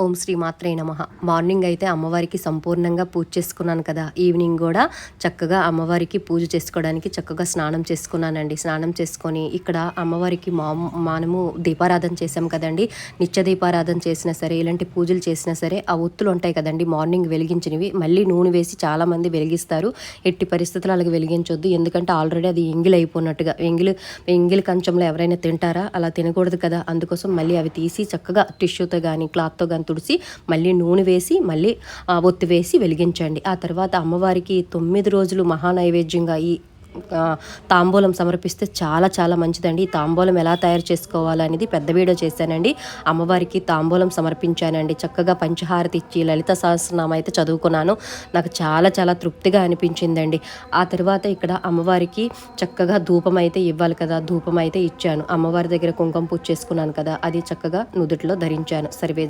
ఓం శ్రీ మాత్రే నమః. మార్నింగ్ అయితే అమ్మవారికి సంపూర్ణంగా పూజ చేసుకున్నాను కదా. ఈవినింగ్ కూడా చక్కగా అమ్మవారికి పూజ చేసుకోవడానికి చక్కగా స్నానం చేసుకున్నానండి. స్నానం చేసుకొని ఇక్కడ అమ్మవారికి మనము దీపారాధన చేసాం కదండి. నిత్య దీపారాధన చేసినా సరే, ఇలాంటి పూజలు చేసినా సరే ఆ ఒత్తులు ఉంటాయి కదండి మార్నింగ్ వెలిగించినవి మళ్ళీ నూనె వేసి చాలామంది వెలిగిస్తారు. ఎట్టి పరిస్థితులు అలాగే వెలిగించొద్దు. ఎందుకంటే ఆల్రెడీ అది ఎంగిలి అయిపోయినట్టుగా ఎంగిలి కంచంలో ఎవరైనా తింటారా? అలా తినకూడదు కదా. అందుకోసం మళ్ళీ అవి తీసి చక్కగా టిష్యూతో కానీ క్లాత్తో కానీ తుడిసి మళ్ళీ నూనె వేసి మళ్ళీ ఒత్తి వేసి వెలిగించండి. ఆ తర్వాత అమ్మవారికి 9 రోజులు మహానైవేద్యంగా ఈ తాంబూలం సమర్పిస్తే చాలా చాలా మంచిదండి. ఈ తాంబూలం ఎలా తయారు చేసుకోవాలనేది పెద్ద వీడియో చేశానండి. అమ్మవారికి తాంబూలం సమర్పించానండి. చక్కగా పంచహారతి ఇచ్చి లలిత సహస్రనామం అయితే చదువుకున్నాను. నాకు చాలా చాలా తృప్తిగా అనిపించిందండి. ఆ తర్వాత ఇక్కడ అమ్మవారికి చక్కగా ధూపం అయితే ఇవ్వాలి కదా. ధూపం అయితే ఇచ్చాను. అమ్మవారి దగ్గర కుంకుమ పూజ చేసుకున్నాను కదా, అది చక్కగా నుదుటిలో ధరించాను. సర్వే